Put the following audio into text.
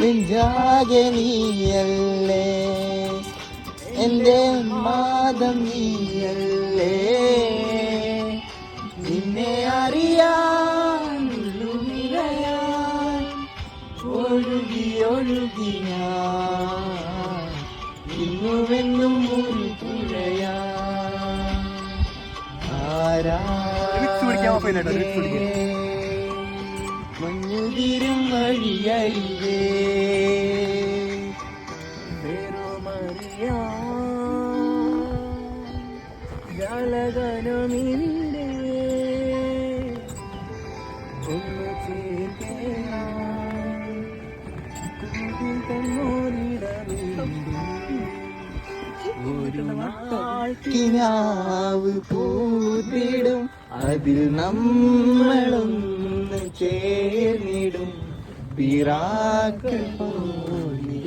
നെഞ്ചാകെ നീയല്ലേ, എന്റെ മാതം നീയല്ലേ. നിന്നെ അറിയാൻ ഒഴുകി ഒഴുകി ഞാൻ ഇന്നുവെന്നും ഒരു പുഴയാ. മഞ്ഞുതിരും വഴിയരികേ ജലഗനമിവിടെ ഒന്ന് ഒരു നാൾക്കിനാവ് പൂത്തിടും, അതിൽ നമ്മളൊന്ന് ചേർന്നിടും. പിറാക്കൾ പോലെ